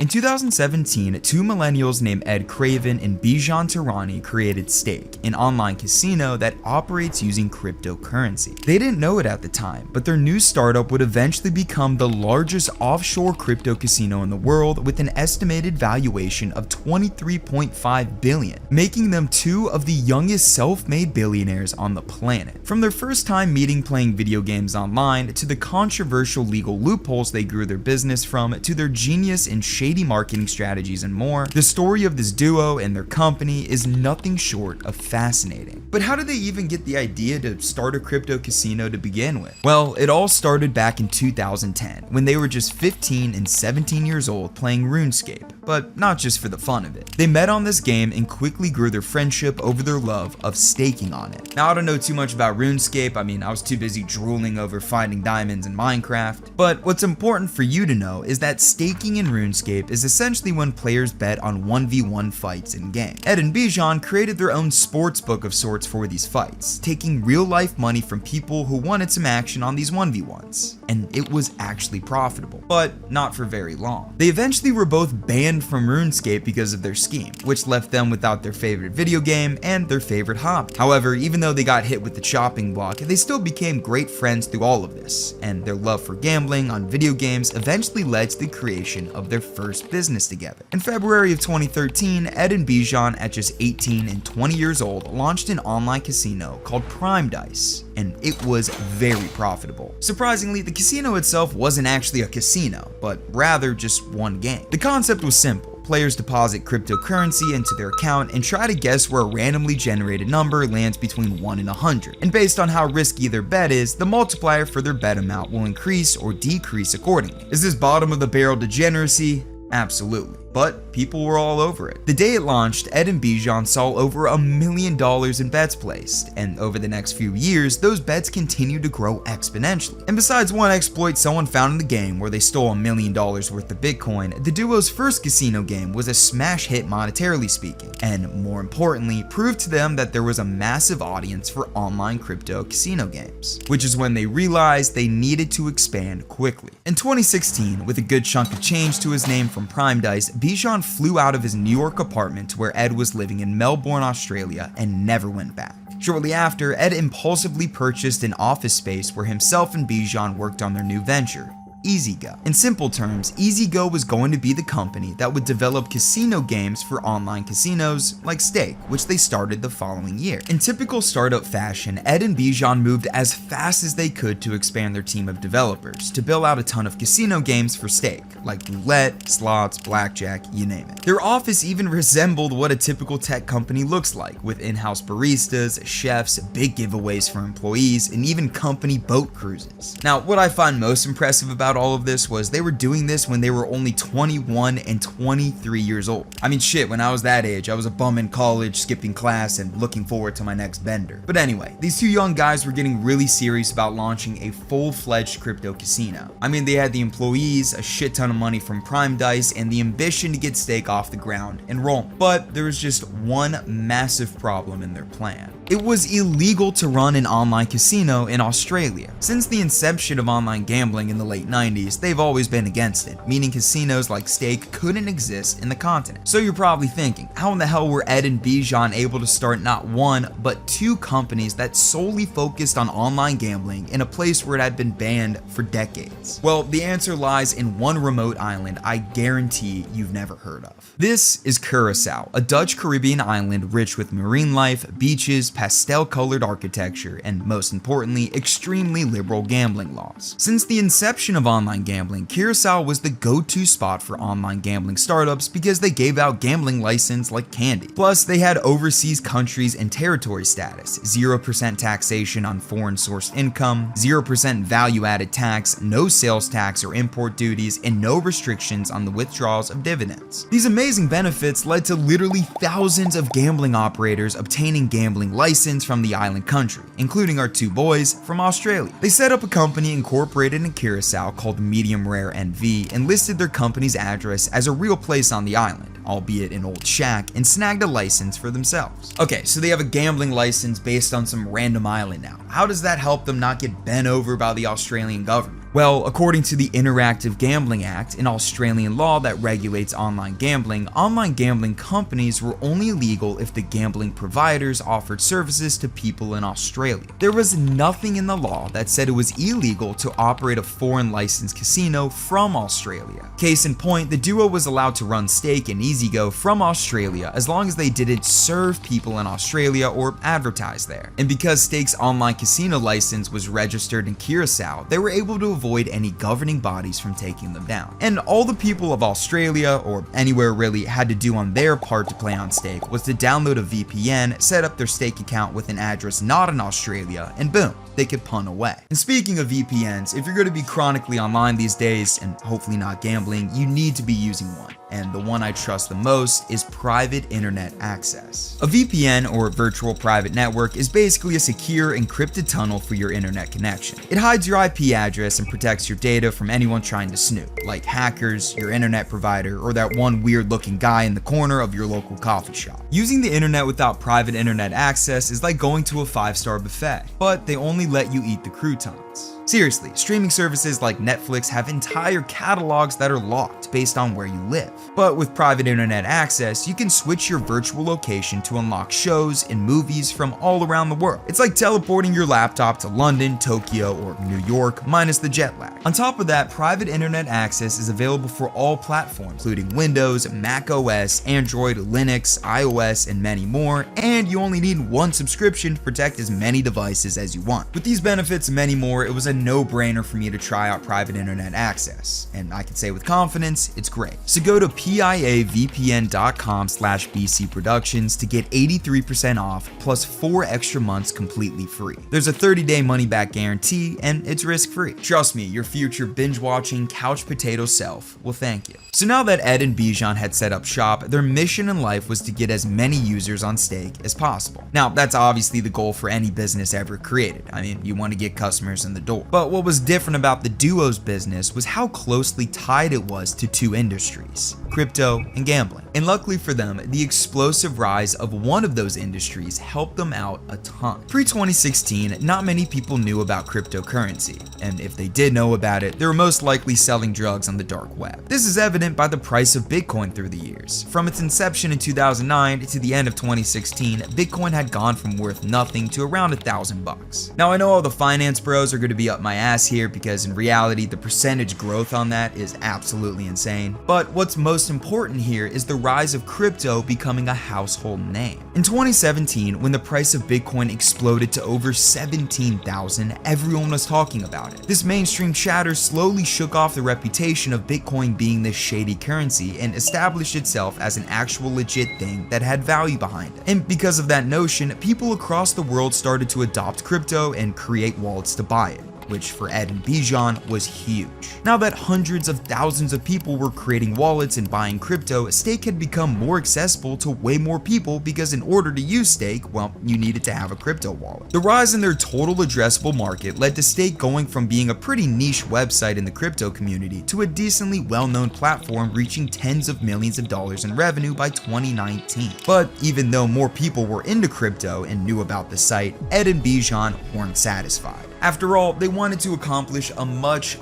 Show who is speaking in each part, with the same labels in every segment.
Speaker 1: In 2017, two millennials named Ed Craven and Bijan Tirani created Stake, an online casino that operates using cryptocurrency. They didn't know it at the time, but their new startup would eventually become the largest offshore crypto casino in the world with an estimated valuation of $23.5 billion, making them two of the youngest self-made billionaires on the planet. From their first time meeting playing video games online, to the controversial legal loopholes they grew their business from, to their genius and shady marketing strategies and more, the story of this duo and their company is nothing short of fascinating. But how did they even get the idea to start a crypto casino to begin with? Well, it all started back in 2010 when they were just 15 and 17 years old playing RuneScape, but not just for the fun of it. They met on this game and quickly grew their friendship over their love of staking on it. Now, I don't know too much about RuneScape. I was too busy drooling over finding diamonds in Minecraft. But what's important for you to know is that staking in RuneScape is essentially when players bet on 1v1 fights in game. Ed and Bijan created their own sports book of sorts for these fights, taking real life money from people who wanted some action on these 1v1s. And it was actually profitable, but not for very long. They eventually were both banned from RuneScape because of their scheme, which left them without their favorite video game and their favorite hobby. However, even though they got hit with the chopping block, they still became great friends through all of this, and their love for gambling on video games eventually led to the creation of their first business together. In February of 2013, Ed and Bijan, at just 18 and 20 years old, launched an online casino called Prime Dice, and it was very profitable. Surprisingly, the casino itself wasn't actually a casino, but rather just one game. The concept was simple. Players deposit cryptocurrency into their account and try to guess where a randomly generated number lands between 1 and 100. And based on how risky their bet is, the multiplier for their bet amount will increase or decrease accordingly. Is this bottom of the barrel degeneracy? Absolutely. But people were all over it. The day it launched, Ed and Bijan saw over $1 million in bets placed, and over the next few years, those bets continued to grow exponentially. And besides one exploit someone found in the game where they stole $1 million worth of Bitcoin, the duo's first casino game was a smash hit monetarily speaking, and more importantly, proved to them that there was a massive audience for online crypto casino games, which is when they realized they needed to expand quickly. In 2016, with a good chunk of change to his name from Prime Dice, Bijan flew out of his New York apartment to where Ed was living in Melbourne, Australia, and never went back. Shortly after, Ed impulsively purchased an office space where himself and Bijan worked on their new venture, EasyGo. In simple terms, EasyGo was going to be the company that would develop casino games for online casinos like Stake, which they started the following year. In typical startup fashion, Ed and Bijan moved as fast as they could to expand their team of developers to build out a ton of casino games for Stake, like roulette, slots, blackjack, you name it. Their office even resembled what a typical tech company looks like, with in-house baristas, chefs, big giveaways for employees, and even company boat cruises. Now, what I find most impressive about all of this was they were doing this when they were only 21 and 23 years old. Shit, when I was that age, I was a bum in college, skipping class, and looking forward to my next bender. But anyway, these two young guys were getting really serious about launching a full-fledged crypto casino. They had the employees, a shit ton of money from Prime Dice, and the ambition to get Stake off the ground and roll. But there was just one massive problem in their plan. It was illegal to run an online casino in Australia. Since the inception of online gambling in the late 90s, they've always been against it, meaning casinos like Stake couldn't exist in the continent. So you're probably thinking, how in the hell were Ed and Bijan able to start not one, but two companies that solely focused on online gambling in a place where it had been banned for decades? Well, the answer lies in one remote island I guarantee you've never heard of. This is Curacao, a Dutch Caribbean island rich with marine life, beaches, pastel-colored architecture, and most importantly, extremely liberal gambling laws. Since the inception of online gambling, Curacao was the go-to spot for online gambling startups because they gave out gambling license like candy. Plus, they had overseas countries and territory status, 0% taxation on foreign-sourced income, 0% value-added tax, no sales tax or import duties, and no restrictions on the withdrawals of dividends. These amazing benefits led to literally thousands of gambling operators obtaining gambling license from the island country, including our two boys from Australia. They set up a company incorporated in Curacao called Medium Rare NV and listed their company's address as a real place on the island, albeit an old shack, and snagged a license for themselves. Okay, so they have a gambling license based on some random island now. How does that help them not get bent over by the Australian government? Well, according to the Interactive Gambling Act, an Australian law that regulates online gambling companies were only legal if the gambling providers offered services to people in Australia. There was nothing in the law that said it was illegal to operate a foreign licensed casino from Australia. Case in point, the duo was allowed to run Stake and EasyGo from Australia as long as they didn't serve people in Australia or advertise there. And because Stake's online casino license was registered in Curacao, they were able to avoid any governing bodies from taking them down. And all the people of Australia, or anywhere really, had to do on their part to play on Stake was to download a VPN, set up their Stake account with an address not in Australia, and boom, they could punt away. And speaking of VPNs, if you're going to be chronically online these days, and hopefully not gambling, you need to be using one. And the one I trust the most is private internet access. A VPN, or virtual private network, is basically a secure encrypted tunnel for your internet connection. It hides your IP address and protects your data from anyone trying to snoop, like hackers, your internet provider, or that one weird looking guy in the corner of your local coffee shop. Using the internet without private internet access is like going to a 5-star buffet, but they only let you eat the croutons. Seriously, streaming services like Netflix have entire catalogs that are locked based on where you live. But with private internet access, you can switch your virtual location to unlock shows and movies from all around the world. It's like teleporting your laptop to London, Tokyo, or New York, minus the jet lag. On top of that, private internet access is available for all platforms, including Windows, Mac OS, Android, Linux, iOS, and many more, and you only need one subscription to protect as many devices as you want. With these benefits and many more, it was a no-brainer for me to try out private internet access, and I can say with confidence, it's great. So go to piavpn.com/BC Productions to get 83% off plus 4 extra months completely free. There's a 30-day money-back guarantee, and it's risk-free. Trust me, your future binge-watching couch potato self will thank you. So now that Ed and Bijan had set up shop, their mission in life was to get as many users on Stake as possible. Now, that's obviously the goal for any business ever created. I mean, you want to get customers in the door. But what was different about the duo's business was how closely tied it was to two industries: crypto and gambling. And luckily for them, the explosive rise of one of those industries helped them out a ton. Pre-2016, not many people knew about cryptocurrency, and if they did know about it, they were most likely selling drugs on the dark web. This is evident by the price of Bitcoin through the years. From its inception in 2009 to the end of 2016, Bitcoin had gone from worth nothing to around $1,000. Now I know all the finance bros are going to be up my ass here because in reality, the percentage growth on that is absolutely insane. But what's most important here is the rise of crypto becoming a household name. In 2017, when the price of Bitcoin exploded to over $17,000, everyone was talking about it. This mainstream chatter slowly shook off the reputation of Bitcoin being this shady currency and established itself as an actual legit thing that had value behind it. And because of that notion, people across the world started to adopt crypto and create wallets to buy it, which for Ed and Bijan was huge. Now that hundreds of thousands of people were creating wallets and buying crypto, Stake had become more accessible to way more people because in order to use Stake, well, you needed to have a crypto wallet. The rise in their total addressable market led to Stake going from being a pretty niche website in the crypto community to a decently well-known platform reaching tens of millions of dollars in revenue by 2019. But even though more people were into crypto and knew about the site, Ed and Bijan weren't satisfied. After all, they wanted to accomplish a much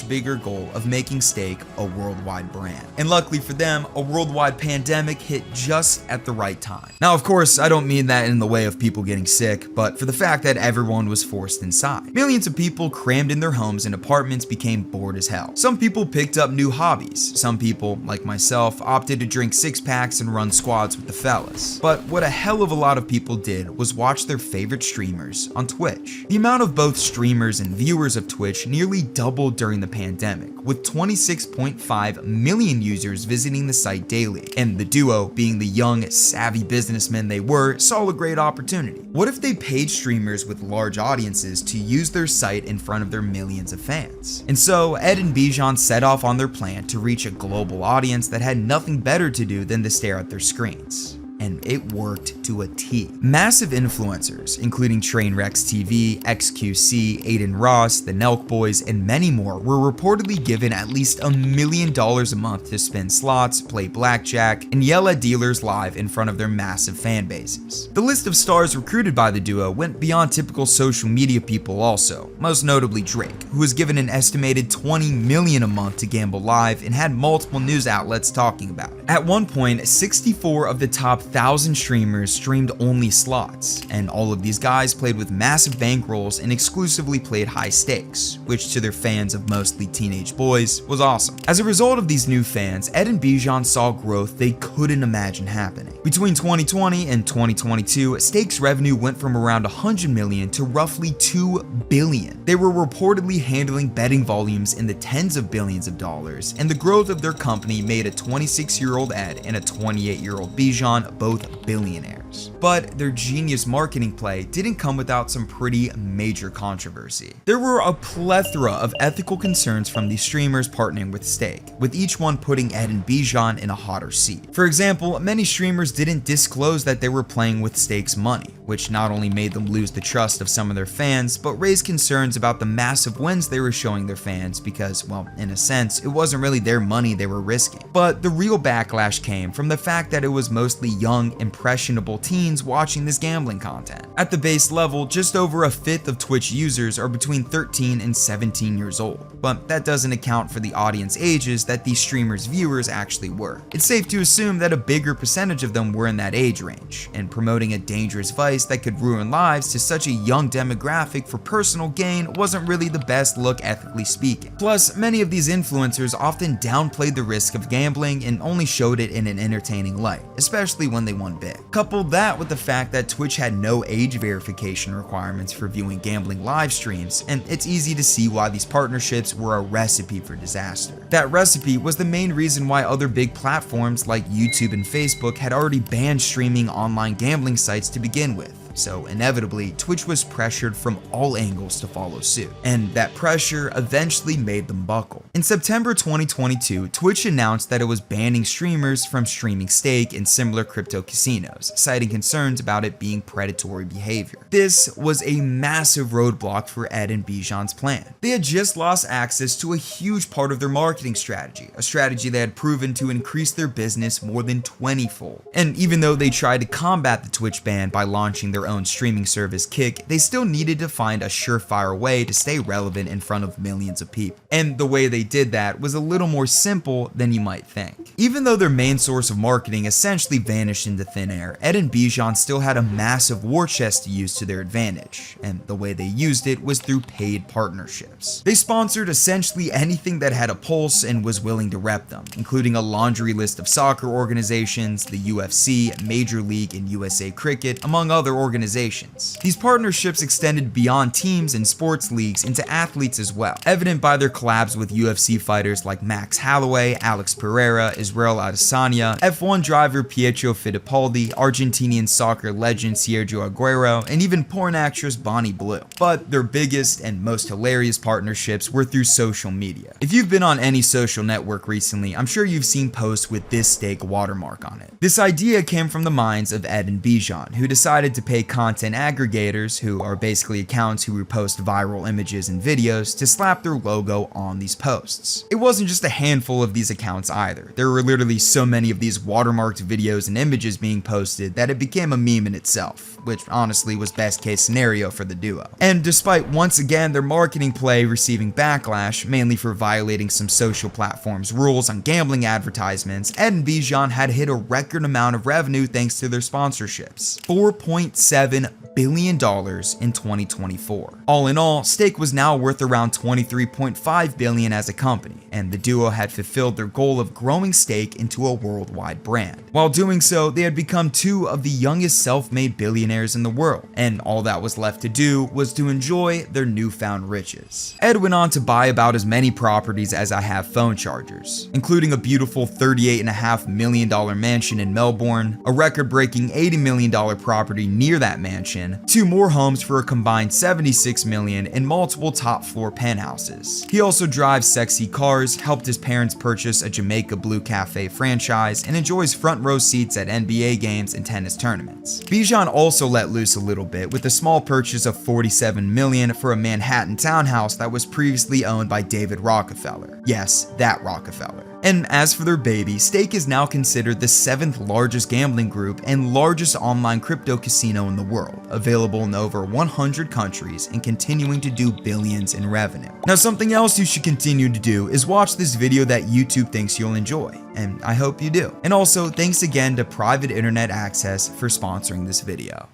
Speaker 1: bigger goal of making Stake a worldwide brand. And luckily for them, a worldwide pandemic hit just at the right time. Now, of course, I don't mean that in the way of people getting sick, but for the fact that everyone was forced inside. Millions of people crammed in their homes and apartments became bored as hell. Some people picked up new hobbies. Some people, like myself, opted to drink 6-packs and run squads with the fellas. But what a hell of a lot of people did was watch their favorite streamers on Twitch. The amount of both streamers and viewers of Twitch nearly doubled during the pandemic, with 26.5 million users visiting the site daily, and the duo, being the young, savvy businessmen they were, saw a great opportunity. What if they paid streamers with large audiences to use their site in front of their millions of fans? And so, Ed and Bijan set off on their plan to reach a global audience that had nothing better to do than to stare at their screens. and it worked to a T. Massive influencers, including Trainwrecks TV, XQC, Aiden Ross, the Nelk Boys, and many more, were reportedly given at least $1 million a month to spin slots, play blackjack, and yell at dealers live in front of their massive fan bases. The list of stars recruited by the duo went beyond typical social media people also, most notably Drake, who was given an estimated $20 million a month to gamble live and had multiple news outlets talking about it. At one point, 64 of the top 1,000 streamers streamed only slots, and all of these guys played with massive bankrolls and exclusively played high stakes, which to their fans of mostly teenage boys was awesome. As a result of these new fans, Ed and Bijan saw growth they couldn't imagine happening. Between 2020 and 2022, stakes revenue went from around $100 million to roughly $2 billion. They were reportedly handling betting volumes in the tens of billions of dollars, and the growth of their company made a 26-year-old Ed and a 28-year-old Bijan both billionaires. But their genius marketing play didn't come without some pretty major controversy. There were a plethora of ethical concerns from these streamers partnering with Stake, with each one putting Ed and Bijan in a hotter seat. For example, many streamers didn't disclose that they were playing with Stake's money, which not only made them lose the trust of some of their fans, but raised concerns about the massive wins they were showing their fans because, well, in a sense, it wasn't really their money they were risking. But the real backlash came from the fact that it was mostly young, impressionable teens watching this gambling content. At the base level, just over a fifth of Twitch users are between 13 and 17 years old, but that doesn't account for the audience ages that these streamers' viewers actually were. It's safe to assume that a bigger percentage of them were in that age range, and promoting a dangerous vice that could ruin lives to such a young demographic for personal gain wasn't really the best look ethically speaking. Plus, many of these influencers often downplayed the risk of gambling and only showed it in an entertaining light, especially when they won big. Couple that with the fact that Twitch had no age verification requirements for viewing gambling live streams, and it's easy to see why these partnerships were a recipe for disaster. That recipe was the main reason why other big platforms like YouTube and Facebook had already banned streaming online gambling sites to begin with. So inevitably, Twitch was pressured from all angles to follow suit, and that pressure eventually made them buckle. In September 2022, Twitch announced that it was banning streamers from streaming stake in similar crypto casinos, citing concerns about it being predatory behavior. This was a massive roadblock for Ed and Bijan's plan. They had just lost access to a huge part of their marketing strategy, a strategy that had proven to increase their business more than 20-fold. And even though they tried to combat the Twitch ban by launching their own streaming service Kick, they still needed to find a surefire way to stay relevant in front of millions of people. And the way they did that was a little more simple than you might think. Even though their main source of marketing essentially vanished into thin air, Ed and Bijan still had a massive war chest to use to their advantage, and the way they used it was through paid partnerships. They sponsored essentially anything that had a pulse and was willing to rep them, including a laundry list of soccer organizations, the UFC, Major League, and USA Cricket, among other organizations. These partnerships extended beyond teams and sports leagues into athletes as well, evident by their collabs with UFC fighters like Max Holloway, Alex Pereira, Israel Adesanya, F1 driver Pietro Fittipaldi, Argentinian soccer legend Sergio Aguero, and even porn actress Bonnie Blue. But their biggest and most hilarious partnerships were through social media. If you've been on any social network recently, I'm sure you've seen posts with this stake watermark on it. This idea came from the minds of Ed and Bijan, who decided to pay content aggregators, who are basically accounts who repost viral images and videos, to slap their logo on these posts. It wasn't just a handful of these accounts either. There were literally so many of these watermarked videos and images being posted that it became a meme in itself, which honestly was best case scenario for the duo. And despite once again their marketing play receiving backlash, mainly for violating some social platforms' rules on gambling advertisements, Ed and Bijan had hit a record amount of revenue thanks to their sponsorships. $4.7 billion in 2024. All in all, Stake was now worth around $23.5 billion as a company, and the duo had fulfilled their goal of growing Stake into a worldwide brand. While doing so, they had become two of the youngest self-made billionaires in the world, and all that was left to do was to enjoy their newfound riches. Ed went on to buy about as many properties as I have phone chargers, including a beautiful $38.5 million mansion in Melbourne, a record-breaking $80 million property near near that mansion, 2 more homes for a combined $76 million and multiple top-floor penthouses. He also drives sexy cars, helped his parents purchase a Jamaica Blue Cafe franchise, and enjoys front row seats at NBA games and tennis tournaments. Bijan also let loose a little bit with a small purchase of $47 million for a Manhattan townhouse that was previously owned by David Rockefeller. Yes, that Rockefeller. And as for their baby, Stake is now considered the 7th largest gambling group and largest online crypto casino in the world, available in over 100 countries and continuing to do billions in revenue. Now, something else you should continue to do is watch this video that YouTube thinks you'll enjoy, and I hope you do. And also, thanks again to Private Internet Access for sponsoring this video.